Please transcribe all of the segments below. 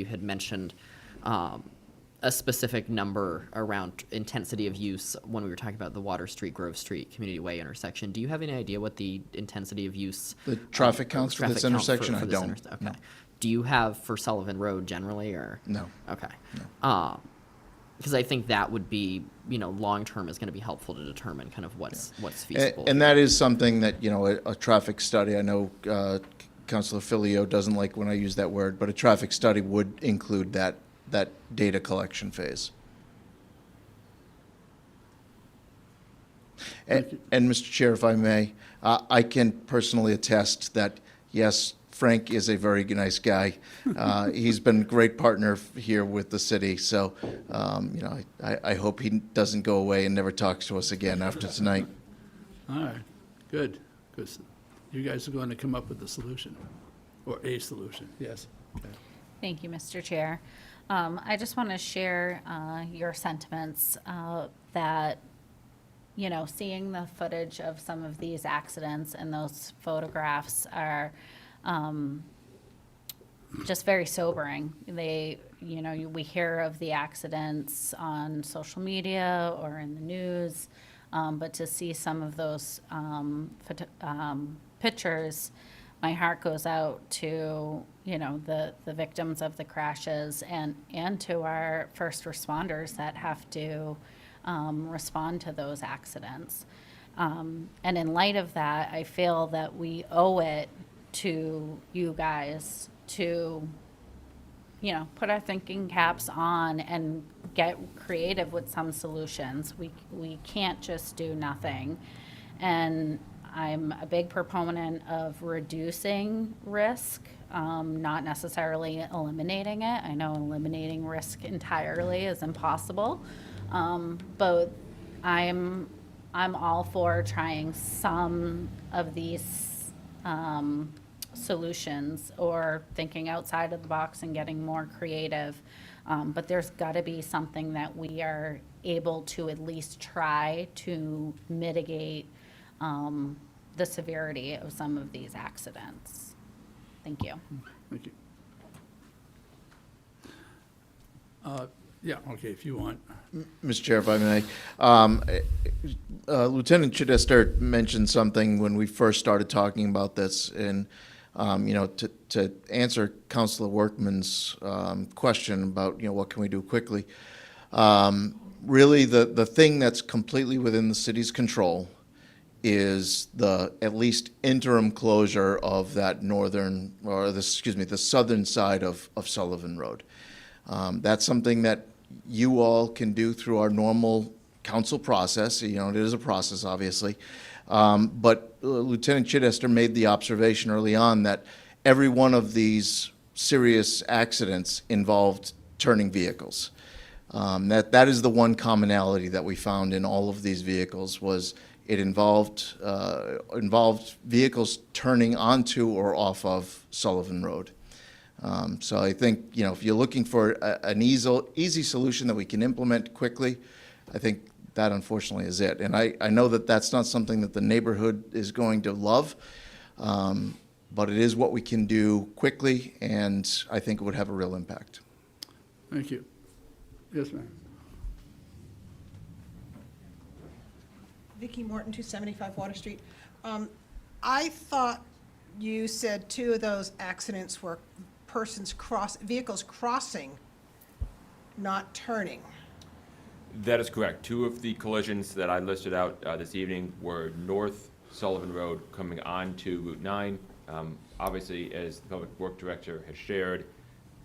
had mentioned a specific number around intensity of use when we were talking about the Water Street, Grove Street, Community Way intersection. Do you have any idea what the intensity of use? The traffic counts for this intersection? I don't. Okay. No. Do you have for Sullivan Road generally, or? No. Okay. No. Because I think that would be, long term is going to be helpful to determine kind of what's feasible. And that is something that, a traffic study, I know Councilor Filio doesn't like when I use that word, but a traffic study would include that data collection phase. And Mr. Chair, if I may, I can personally attest that, yes, Frank is a very nice guy. He's been a great partner here with the city. So, I hope he doesn't go away and never talks to us again after tonight. All right, good, because you guys are going to come up with a solution, or a solution, yes. Okay. Thank you, Mr. Chair. I just want to share your sentiments that, seeing the footage of some of these accidents and those photographs are just very sobering. They, we hear of the accidents on social media or in the news, but to see some of those pictures, my heart goes out to, the victims of the crashes and to our first responders that have to respond to those accidents. And in light of that, I feel that we owe it to you guys to, put our thinking caps on and get creative with some solutions. We can't just do nothing. And I'm a big proponent of reducing risk, not necessarily eliminating it. I know eliminating risk entirely is impossible, but I'm all for trying some of these solutions or thinking outside of the box and getting more creative. But there's got to be something that we are able to at least try to mitigate the severity of some of these accidents. Thank you. Thank you. Yeah, okay, if you want. Mr. Chair, if I may. Lieutenant Chidester mentioned something when we first started talking about this, and to answer Councilor Workman's question about what can we do quickly. Really, the thing that's completely within the city's control is the at least interim closure of that the southern side of Sullivan Road. That's something that you all can do through our normal council process. It is a process, obviously. But Lieutenant Chidester made the observation early on that every one of these serious accidents involved turning vehicles. That is the one commonality that we found in all of these vehicles was it involved vehicles turning onto or off of Sullivan Road. So I think, if you're looking for an easy solution that we can implement quickly, I think that unfortunately is it. And I know that that's not something that the neighborhood is going to love, but it is what we can do quickly, and I think it would have a real impact. Thank you. Yes, ma'am. Vicki Morton, 275 Water Street. I thought you said 2 of those accidents were vehicles crossing, not turning. That is correct. 2 of the collisions that I listed out this evening were North Sullivan Road coming on to Route 9. Obviously, as the Public Works Director has shared,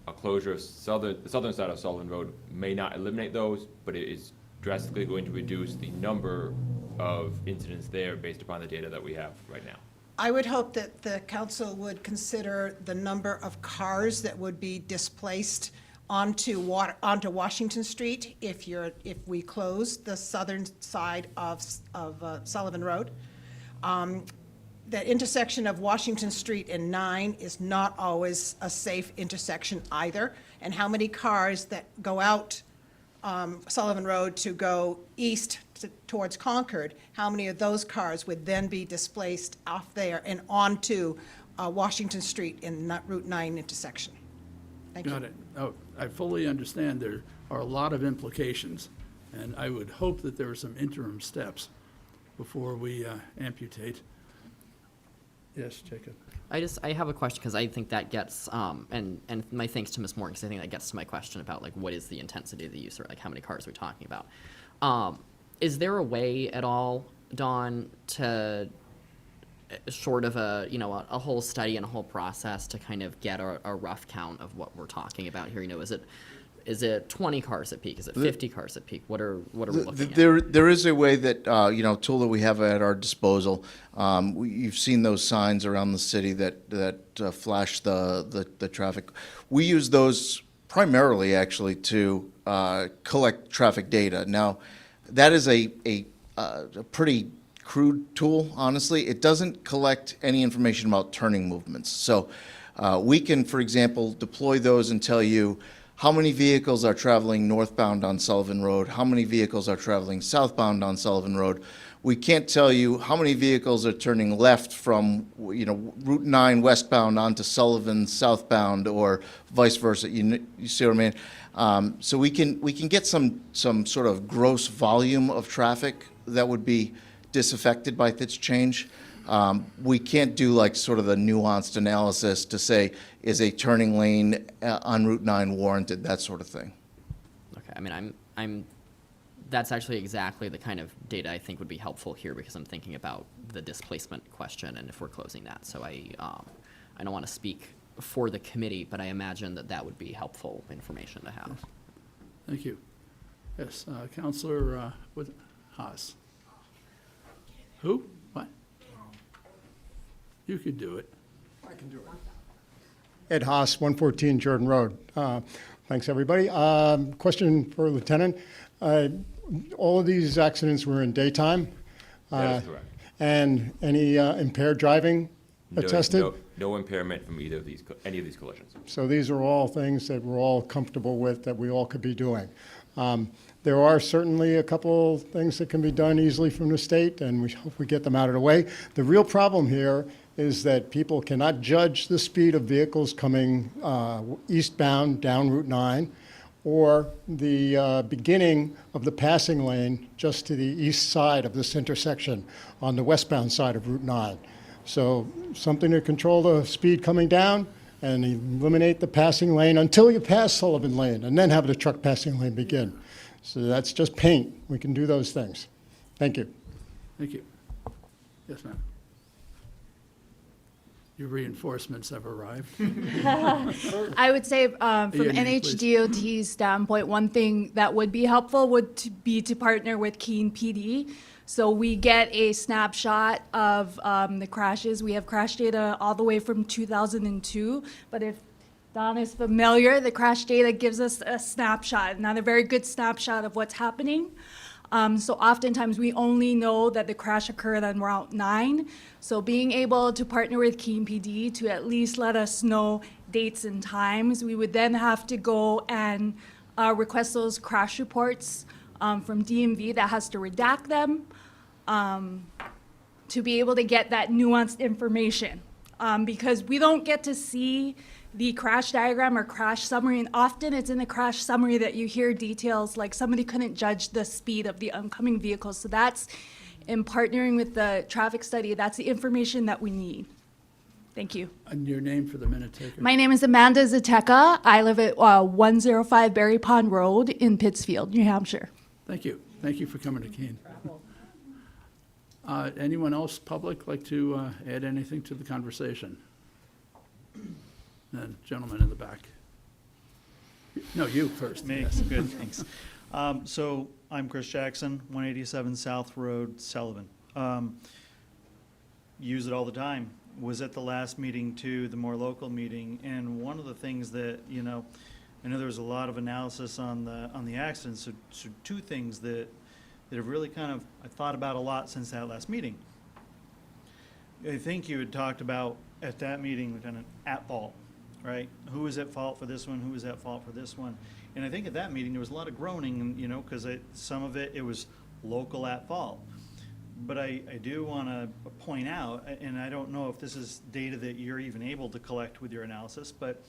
a closure of the southern side of Sullivan Road may not eliminate those, but it is drastically going to reduce the number of incidents there based upon the data that we have right now. I would hope that the council would consider the number of cars that would be displaced onto Washington Street if we close the southern side of Sullivan Road. The intersection of Washington Street and 9 is not always a safe intersection either. And how many cars that go out Sullivan Road to go east towards Concord, how many of those cars would then be displaced off there and onto Washington Street in Route 9 intersection? Thank you. Got it. Oh, I fully understand there are a lot of implications, and I would hope that there are some interim steps before we amputate. Yes, Jacob? I have a question because I think that gets, and my thanks to Ms. Morgan, because I think that gets to my question about like what is the intensity of the use, or like how many cars are we talking about? Is there a way at all, Dawn, to short of a whole study and a whole process to kind of get a rough count of what we're talking about here? Is it 20 cars at peak? Is it 50 cars at peak? What are we looking at? There is a way that, tool that we have at our disposal. You've seen those signs around the city that flash the traffic. We use those primarily, actually, to collect traffic data. Now, that is a pretty crude tool, honestly. It doesn't collect any information about turning movements. So we can, for example, deploy those and tell you how many vehicles are traveling northbound on Sullivan Road, how many vehicles are traveling southbound on Sullivan Road. We can't tell you how many vehicles are turning left from, Route 9 westbound onto Sullivan southbound, or vice versa. You see what I mean? So we can get some sort of gross volume of traffic that would be disaffected by this change. We can't do like sort of the nuanced analysis to say, is a turning lane on Route 9 warranted, that sort of thing. Okay, I mean, that's actually exactly the kind of data I think would be helpful here, because I'm thinking about the displacement question and if we're closing that. So I don't want to speak for the committee, but I imagine that would be helpful information to have. Thank you. Yes, Counselor Haas. Who? What? You could do it. I can do it. Ed Haas, 114 Jordan Road. Thanks, everybody. Question for Lieutenant. All of these accidents were in daytime? That is correct. And any impaired driving attested? No impairment from any of these collisions. So these are all things that we're all comfortable with, that we all could be doing. There are certainly a couple things that can be done easily from the state, and we hope we get them out of the way. The real problem here is that people cannot judge the speed of vehicles coming eastbound down Route 9, or the beginning of the passing lane just to the east side of this intersection on the westbound side of Route 9. So something to control the speed coming down and eliminate the passing lane until you pass Sullivan Lane, and then have the truck passing lane begin. So that's just paint. We can do those things. Thank you. Thank you. Yes, ma'am. Your reinforcements have arrived. I would say from Your name, please. NHDOT's standpoint, one thing that would be helpful would be to partner with Keene PD. So we get a snapshot of the crashes. We have crash data all the way from 2002, but if Don is familiar, the crash data gives us a snapshot, not a very good snapshot of what's happening. So oftentimes we only know that the crash occurred on Route 9. So being able to partner with Keene PD to at least let us know dates and times, we would then have to go and request those crash reports from DMV that has to redact them to be able to get that nuanced information. Because we don't get to see the crash diagram or crash summary, and often it's in the crash summary that you hear details like somebody couldn't judge the speed of the oncoming vehicles. So that's, in partnering with the traffic study, that's the information that we need. Thank you. And your name for the minute taker? My name is Amanda Zateka. I live at 105 Berry Pond Road in Pittsfield, New Hampshire. Thank you. Thank you for coming to Keene. Anyone else, public, like to add anything to the conversation? The gentleman in the back. No, you first. Me, Yes. good, thanks. So I'm Chris Jackson, 187 South Road, Sullivan. Use it all the time. Was at the last meeting too, the more local meeting, and one of the things that, I know there was a lot of analysis on the accidents, so two things that have really kind of, I thought about a lot since that last meeting. I think you had talked about at that meeting, Lieutenant, at fault, right? Who was at fault for this one? Who was at fault for this one? And I think at that meeting, there was a lot of groaning, and, because some of it was local at fault. But I do want to point out, and I don't know if this is data that you're even able to collect with your analysis, but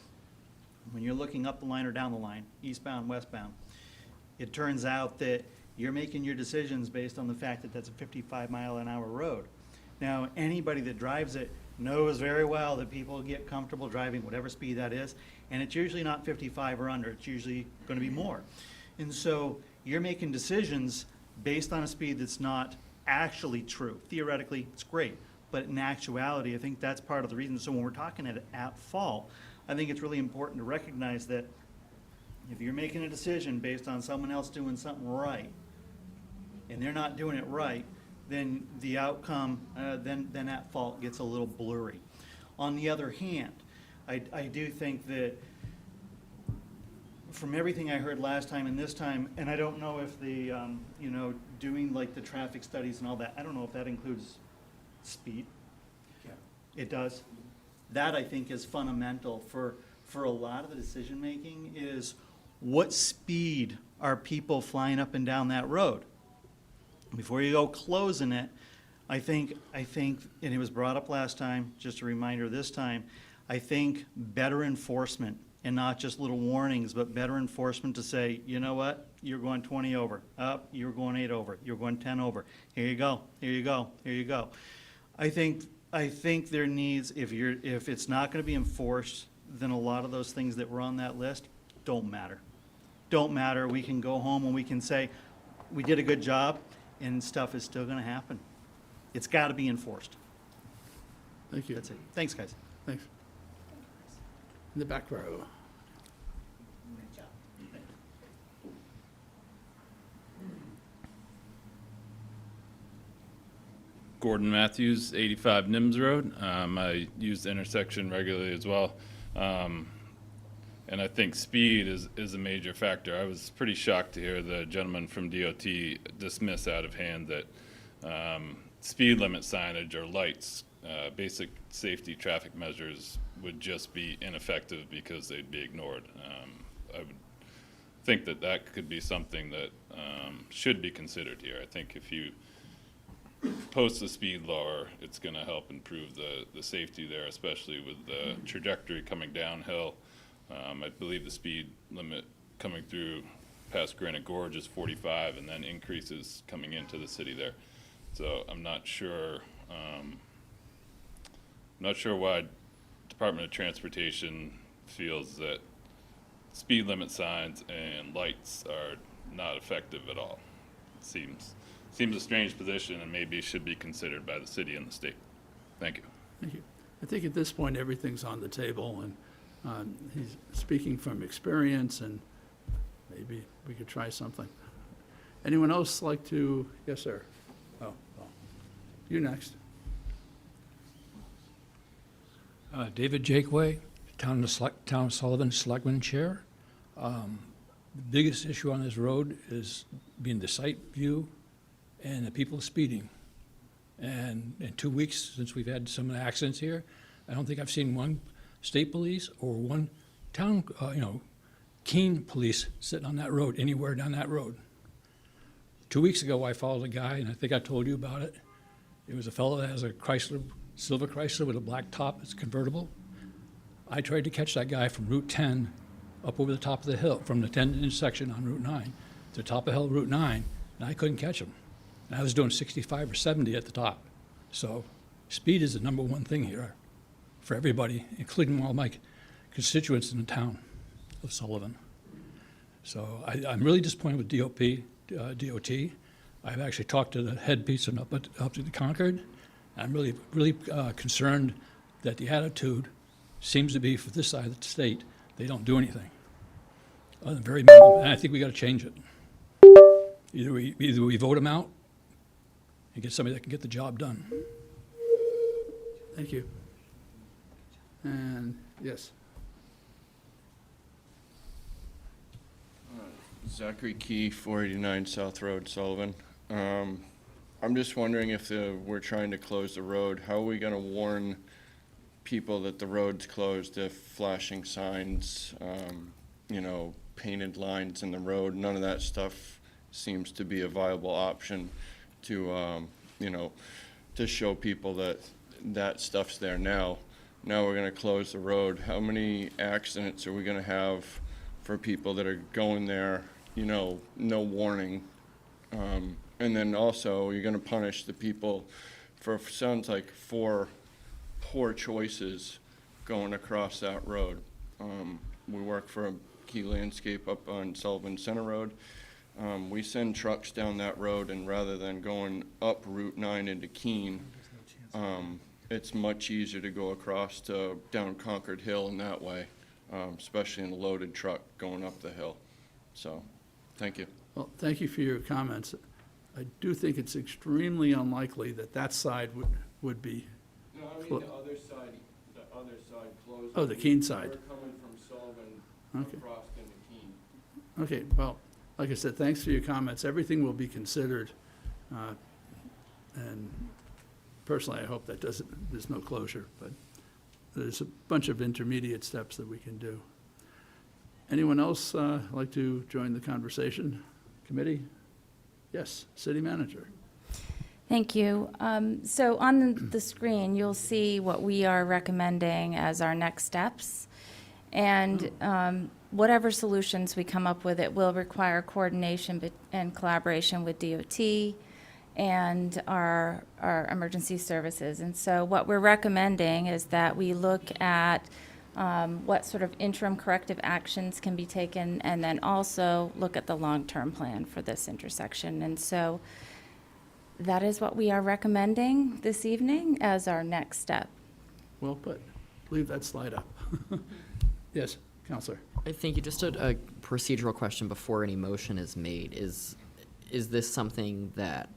when you're looking up the line or down the line, eastbound, westbound, it turns out that you're making your decisions based on the fact that that's a 55-mile-an-hour road. Now, anybody that drives it knows very well that people get comfortable driving whatever speed that is, and it's usually not 55 or under, it's usually going to be more. And so you're making decisions based on a speed that's not actually true. Theoretically, it's great, but in actuality, I think that's part of the reason. So when we're talking at fault, I think it's really important to recognize that if you're making a decision based on someone else doing something right, and they're not doing it right, then the outcome, then at fault gets a little blurry. On the other hand, I do think that from everything I heard last time and this time, and I don't know if the, you know, doing like the traffic studies and all that, I don't know if that includes speed. Yeah. It does. That, I think, is fundamental for a lot of the decision-making is what speed are people flying up and down that road? Before you go closing it, I think, and it was brought up last time, just a reminder this time, I think better enforcement and not just little warnings, but better enforcement to say, you know what, you're going 20 over, up, you're going 8 over, you're going 10 over, here you go, here you go, here you go. I think there needs, if it's not gonna be enforced, then a lot of those things that were on that list don't matter. Don't matter, we can go home and we can say, we did a good job, and stuff is still gonna happen. It's gotta be enforced. Thank you. That's it. Thanks, guys. Thanks. In the back row. Gordon Matthews, 85 Nims Road. I use the intersection regularly as well. And I think speed is a major factor. I was pretty shocked to hear the gentleman from DOT dismiss out of hand that speed limit signage or lights, basic safety traffic measures would just be ineffective because they'd be ignored. I would think that could be something that should be considered here. I think if you post the speed lower, it's going to help improve the safety there, especially with the trajectory coming downhill. I believe the speed limit coming through past Granite Gorge is 45 and then increases coming into the city there. So I'm not sure why Department of Transportation feels that speed limit signs and lights are not effective at all. It seems a strange position and maybe should be considered by the city and the state. Thank you. Thank you. I think at this point, everything's on the table, and he's speaking from experience, and maybe we could try something. Anyone else like to? Yes, sir. Oh, you next. David Jakeway, Town of Sullivan Selectman Chair. The biggest issue on this road is being the sight view and the people speeding. And in 2 weeks since we've had some of the accidents here, I don't think I've seen one state police or one town, Keene police sitting on that road, anywhere down that road. 2 weeks ago, I followed a guy, and I think I told you about it. It was a fellow that has a silver Chrysler with a black top. It's convertible. I tried to catch that guy from Route 10 up over the top of the hill, from the 10 intersection on Route 9 to the top of hill Route 9, and I couldn't catch him. And I was doing 65 or 70 at the top. So speed is the number one thing here for everybody, including all my constituents in the town of Sullivan. So I'm really disappointed with DOT. I've actually talked to the head piece and up to the Concord. I'm really concerned that the attitude seems to be for this side of the state, they don't do anything. Very minimal, and I think we got to change it. Either we vote them out and get somebody that can get the job done. Thank you. And yes. Zachary Key, 489 South Road, Sullivan. I'm just wondering if we're trying to close the road, how are we going to warn people that the road's closed if flashing signs, painted lines in the road, none of that stuff seems to be a viable option to, to show people that stuff's there now. now we're gonna close the road. How many accidents are we gonna have for people that are going there, you know, no warning? And then also, you're gonna punish the people for, sounds like 4 poor choices going across that road. We work for a Key Landscape up on Sullivan Center Road. We send trucks down that road, and rather than going up Route 9 into Keene, it's much easier to go across to down Concord Hill in that way, especially in a loaded truck going up the hill. So, thank you. Well, thank you for your comments. I do think it's extremely unlikely that that side would be, No, I Clo- the other side closed. Oh, the Keene side. We're coming from Sullivan Okay. across into Keene. okay, well, like I said, thanks for your comments. Everything will be considered. And personally, I hope that there's no closure, but there's a bunch of intermediate steps that we can do. Anyone else like to join the conversation? Committee? Yes, city manager. Thank you. So on the screen, you'll see what we are recommending as our next steps. And whatever solutions we come up with, it will require coordination and collaboration with DOT and our emergency services. And so what we're recommending is that we look at what sort of interim corrective actions can be taken, and then also look at the long-term plan for this intersection. And so that is what we are recommending this evening as our next step. Well put. Leave that slide up. Yes, Counselor. Thank you. Just a procedural question before any motion is made. Is this something that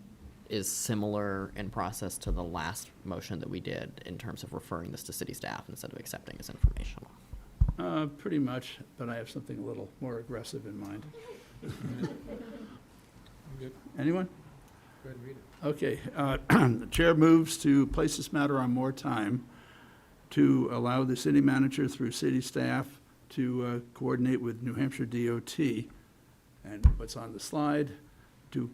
is similar in process to the last motion that we did in terms of referring this to city staff instead of accepting as informational? Pretty much, but I have something a little more aggressive in mind. Anyone? Go ahead and read it. Okay, the chair moves to place this matter on more time to allow the city manager through city staff to coordinate with New Hampshire DOT and what's on the slide to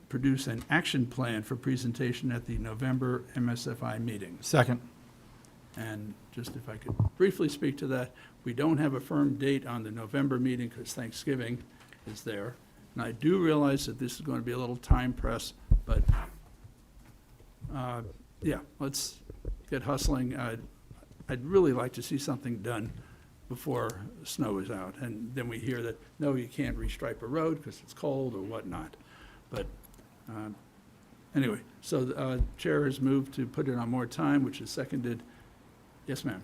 produce an action plan for presentation at the November MSFI meeting. Second. And just if I could briefly speak to that, we don't have a firm date on the November meeting because Thanksgiving is there. And I do realize that this is going to be a little time press, but yeah, let's get hustling. I'd really like to see something done before snow is out. And then we hear that, no, you can't restripe a road because it's cold or whatnot. But anyway, so the chair has moved to put it on more time, which is seconded. Yes, ma'am.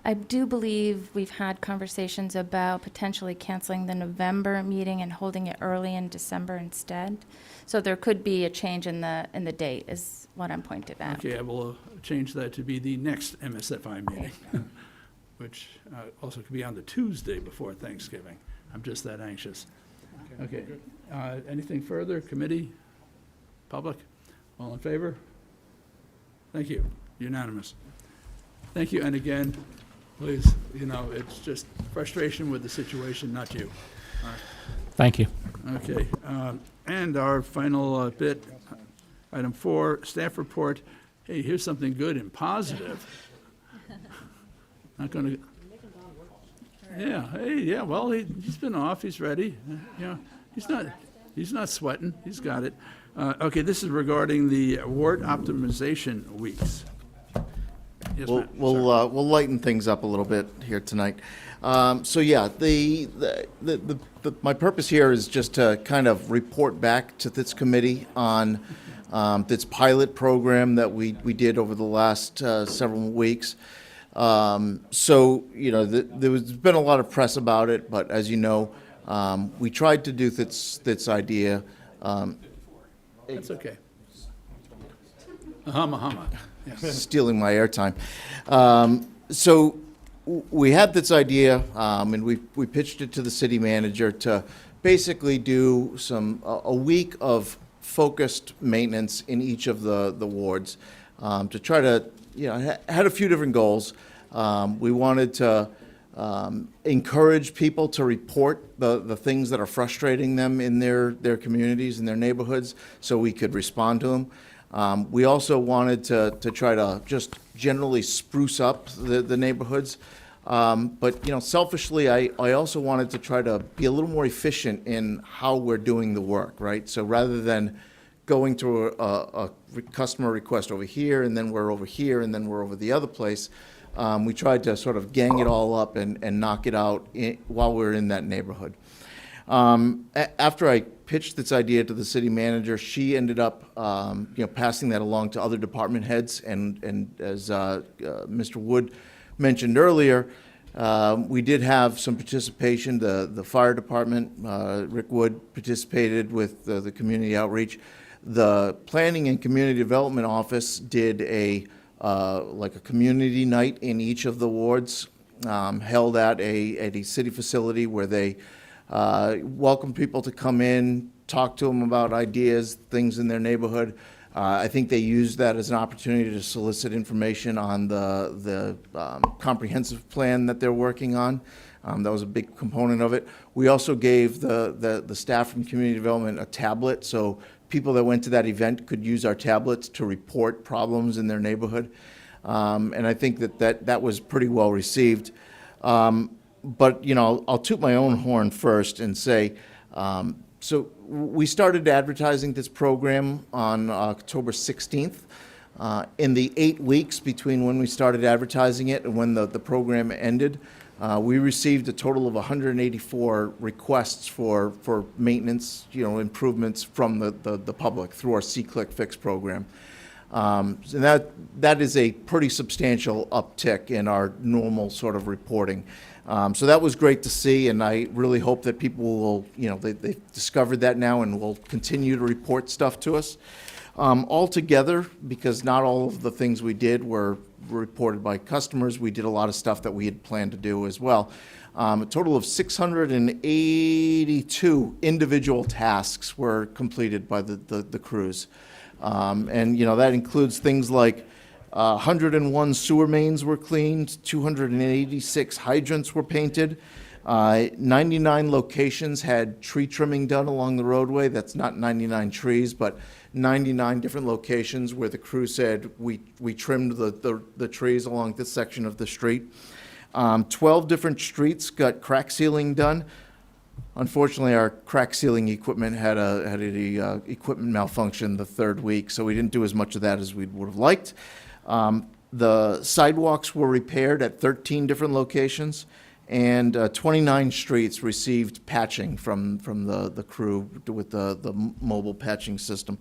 I do believe we've had conversations about potentially canceling the November meeting and holding it early in December instead. So there could be a change in the date, is what I'm pointing out. Okay, I will change that to be the next MSFI meeting, which also could be on the Tuesday before Thanksgiving. I'm just that anxious. Okay, anything further? Committee? Public? All in favor? Thank you. Unanimous. Thank you, and again, please, it's just frustration with the situation, not you. Thank you. Okay, and our final bit, item 4, staff report. Hey, here's something good and positive. Not gonna. Yeah, hey, yeah, well, he's been off, he's ready. He's not sweating, he's got it. Okay, this is regarding the ward optimization weeks. Yes, ma'am. We'll lighten things up a little bit here tonight. So yeah, my purpose here is just to kind of report back to this committee on this pilot program that we did over the last several weeks. So there's been a lot of press about it, but as you know, we tried to do this idea. That's okay. Hama. Stealing my airtime. So we had this idea, and we pitched it to the city manager to basically do a week of focused maintenance in each of the wards, to try to, had a few different goals. We wanted to encourage people to report the things that are frustrating them in their communities and their neighborhoods so we could respond to them. We also wanted to try to just generally spruce up the neighborhoods. But, selfishly, I also wanted to try to be a little more efficient in how we're doing the work, right? So rather than going to a customer request over here, and then we're over here, and then we're over the other place, we tried to sort of gang it all up and knock it out while we're in that neighborhood. After I pitched this idea to the city manager, she ended up, passing that along to other department heads. And as Mr. Wood mentioned earlier, we did have some participation. The fire department, Rick Wood, participated with the community outreach. The Planning and Community Development Office did a community night in each of the wards, held at a city facility where they welcomed people to come in, talk to them about ideas, things in their neighborhood. I think they used that as an opportunity to solicit information on the comprehensive plan that they're working on. That was a big component of it. We also gave the staff from community development a tablet, so people that went to that event could use our tablets to report problems in their neighborhood. And I think that was pretty well received. But, I'll toot my own horn first and say, so we started advertising this program on October 16th. In the 8 weeks between when we started advertising it and when the program ended, we received a total of 184 requests for maintenance, improvements from the public through our C-Click Fix program. And that is a pretty substantial uptick in our normal sort of reporting. So that was great to see, and I really hope that people will, they've discovered that now and will continue to report stuff to us. Altogether, because not all of the things we did were reported by customers, we did a lot of stuff that we had planned to do as well. A total of 682 individual tasks were completed by the crews. And, that includes things like 101 sewer mains were cleaned, 286 hydrants were painted, 99 locations had tree trimming done along the roadway. That's not 99 trees, but 99 different locations where the crew said we trimmed the trees along this section of the street. 12 different streets got crack sealing done. Unfortunately, our crack sealing equipment had a equipment malfunction the third week, so we didn't do as much of that as we would have liked. The sidewalks were repaired at 13 different locations, and 29 streets received patching from the crew with the mobile patching system.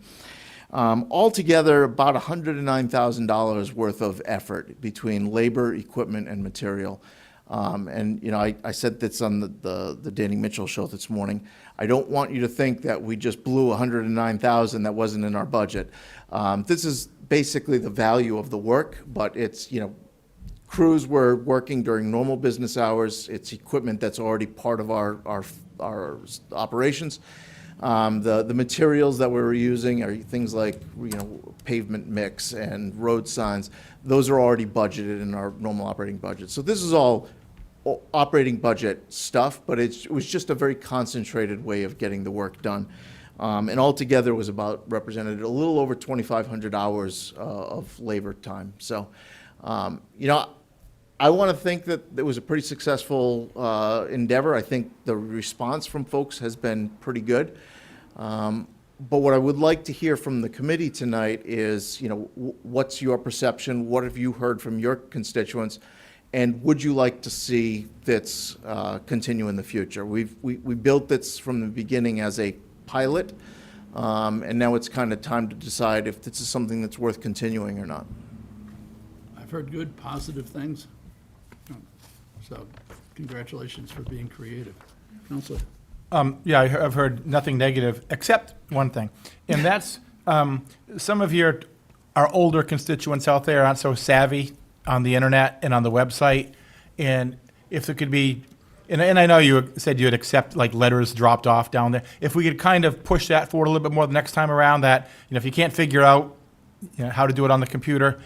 Altogether, about $109,000 worth of effort between labor, equipment, and material. And I said this on the Danny Mitchell show this morning. I don't want you to think that we just blew $109,000 that wasn't in our budget. This is basically the value of the work, but it's, crews were working during normal business hours. It's equipment that's already part of our operations. The materials that we were using are things like, pavement mix and road signs. Those are already budgeted in our normal operating budget. So this is all operating budget stuff, but it was just a very concentrated way of getting the work done. And altogether, it was represented a little over 2,500 hours of labor time. So, I want to think that it was a pretty successful endeavor. I think the response from folks has been pretty good. But what I would like to hear from the committee tonight is, what's your perception? What have you heard from your constituents? And would you like to see this continue in the future? We built this from the beginning as a pilot, and now it's kind of time to decide if this is something that's worth continuing or not. I've heard good, positive things. So congratulations for being creative. Counselor? Yeah, I've heard nothing negative, except one thing. And that's, some of your our older constituents out there aren't so savvy on the internet and on the website. And if there could be, and I know you said you'd accept like letters dropped off down there. If we could kind of push that forward a little bit more the next time around, that, if you can't figure out, how to do it on the computer,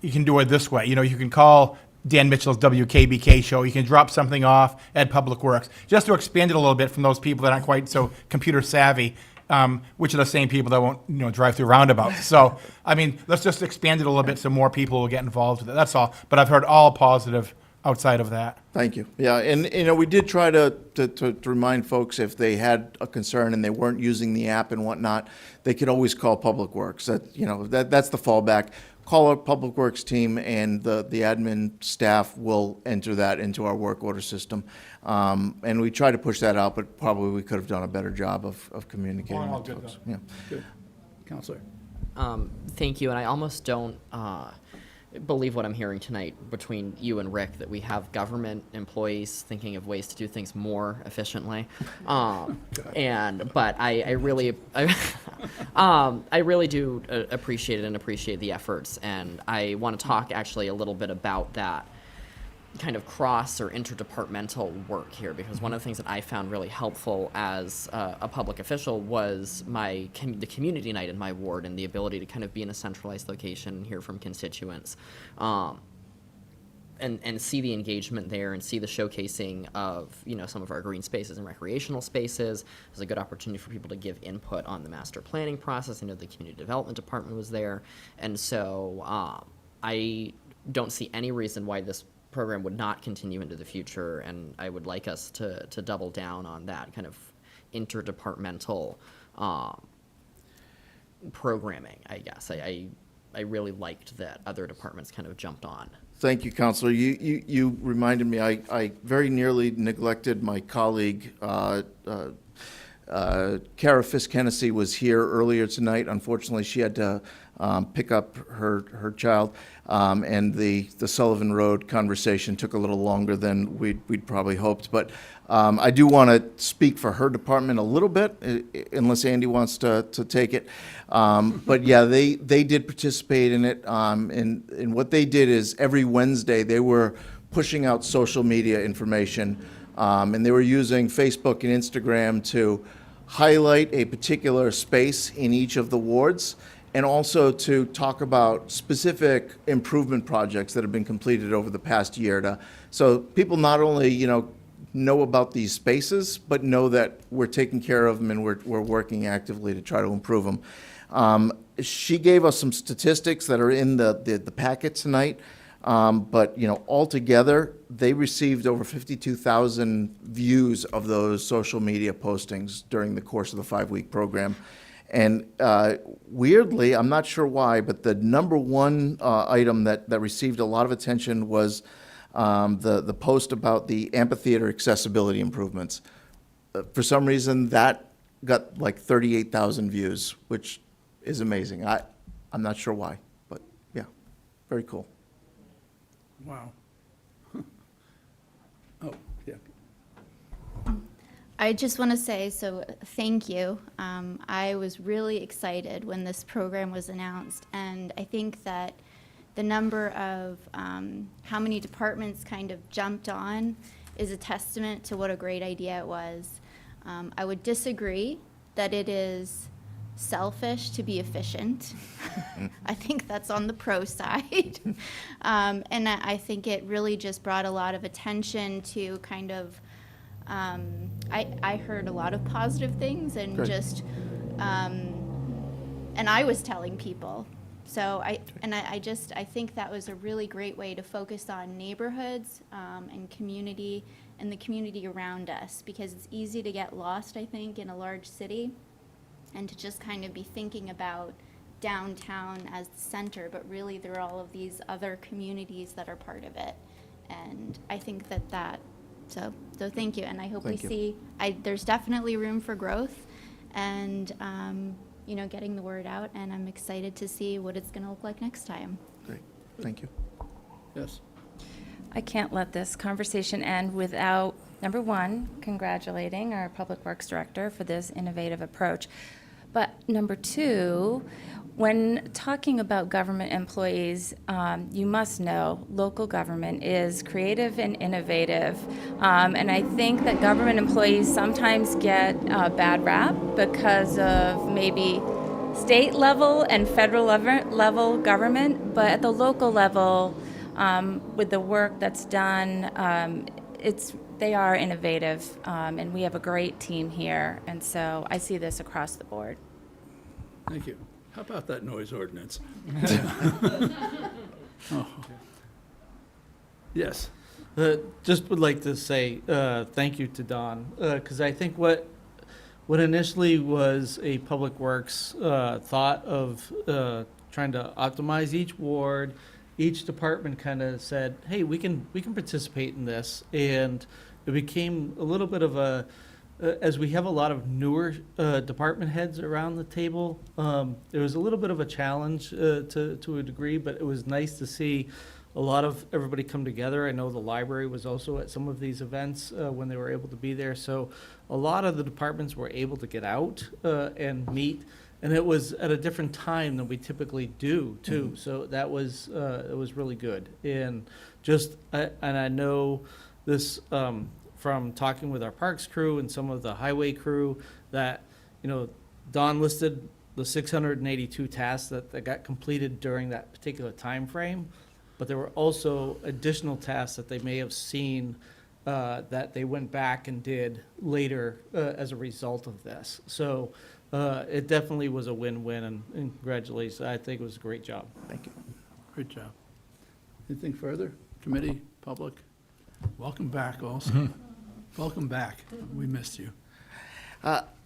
you can do it this way. You can call Dan Mitchell's WKBK show. You can drop something off at Public Works, just to expand it a little bit from those people that aren't quite so computer savvy. which are the same people that won't, drive through roundabouts. So, I mean, let's just expand it a little bit so more people will get involved with it. That's all. But I've heard all positive outside of that. Thank you. Yeah, and, we did try to remind folks if they had a concern and they weren't using the app and whatnot, they could always call Public Works. That's the fallback. Call our Public Works team, and the admin staff will enter that into our work order system. And we try to push that out, but probably we could have done a better job of communicating All with good, folks. though. Yeah. Good. Counselor? Thank you, and I almost don't believe what I'm hearing tonight between you and Rick, that we have government employees thinking of ways to do things more efficiently. But I really, I really do appreciate it and appreciate the efforts, and I want to talk actually a little bit about that kind of cross or interdepartmental work here, because one of the things that I found really helpful as a public official was the community night in my ward, and the ability to kind of be in a centralized location and hear from constituents, and see the engagement there and see the showcasing of some of our green spaces and recreational spaces. It was a good opportunity for people to give input on the master planning process. I know the community development department was there, and so I don't see any reason why this program would not continue into the future, and I would like us to double down on that kind of interdepartmental programming, I guess. I really liked that other departments kind of jumped on. Thank you, Counselor. You reminded me, I very nearly neglected my colleague, Kara Fisk-Hennessy was here earlier tonight. Unfortunately, she had to pick up her child, and the Sullivan Road conversation took a little longer than we'd probably hoped. But I do want to speak for her department a little bit, unless Andy wants to take it. But yeah, they did participate in it, and what they did is every Wednesday they were pushing out social media information, and they were using Facebook and Instagram to highlight a particular space in each of the wards, and also to talk about specific improvement projects that have been completed over the past year. So people not only, know about these spaces, but know that we're taking care of them and we're working actively to try to improve them. She gave us some statistics that are in the packet tonight. But altogether, they received over 52,000 views of those social media postings during the course of the 5-week program. And weirdly, I'm not sure why, but the number one item that received a lot of attention was the post about the amphitheater accessibility improvements. For some reason, that got like 38,000 views, which is amazing. I'm not sure why, but yeah, very cool. Wow. Oh, yeah. I just want to say, thank you. I was really excited when this program was announced, and I think that the number of how many departments kind of jumped on is a testament to what a great idea it was. I would disagree that it is selfish to be efficient. I think that's on the pro side. And I think it really just brought a lot of attention to kind of, I heard a lot of positive things and Great. just, and I was telling people. So I think that was a really great way to focus on neighborhoods and community and the community around us, because it's easy to get lost, I think, in a large city, and to just kind of be thinking about downtown as the center, but really there are all of these other communities that are part of it. And I think so thank you, and I hope Thank you. see, there's definitely room for growth, and, getting the word out, and I'm excited to see what it's gonna look like next time. Great, thank you. Yes. I can't let this conversation end without, number one, congratulating our Public Works Director for this innovative approach. But number two, when talking about government employees, you must know local government is creative and innovative. And I think that government employees sometimes get a bad rap because of maybe state level and federal level government, but at the local level, with the work that's done, it's they are innovative, and we have a great team here, and so I see this across the board. Thank you. How about that noise ordinance? Oh. Yes. Just would like to say thank you to Don, because I think what initially was a Public Works thought of trying to optimize each ward, each department kind of said, hey, we can participate in this, and it became a little bit of a, as we have a lot of newer department heads around the table, there was a little bit of a challenge to a degree, but it was nice to see a lot of everybody come together. I know the library was also at some of these events when they were able to be there. So a lot of the departments were able to get out and meet, and it was at a different time than we typically do too. Mm-hmm. So that was it was really good. And just and I know this from talking with our parks crew and some of the highway crew that, you know, Don listed the 682 tasks that got completed during that particular time frame. But there were also additional tasks that they may have seen that they went back and did later as a result of this. So it definitely was a win-win, and congratulations. I think it was a great job. Thank you. Great job. Anything further? Committee, public? Welcome back also. Welcome back. We missed you. I'm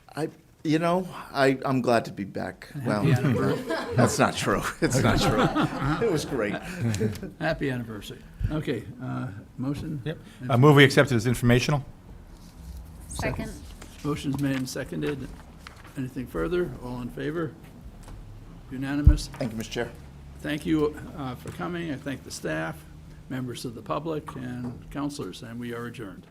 glad to be back. Happy anniversary. That's not true. It's not true. It was great. Happy anniversary. Okay, motion? Yep. Move we accept it as informational. Second. Motion's made and seconded. Anything further? All in favor? Unanimous? Thank you, Mr. Chair. Thank you for coming. I thank the staff, members of the public, and counselors, and we are adjourned.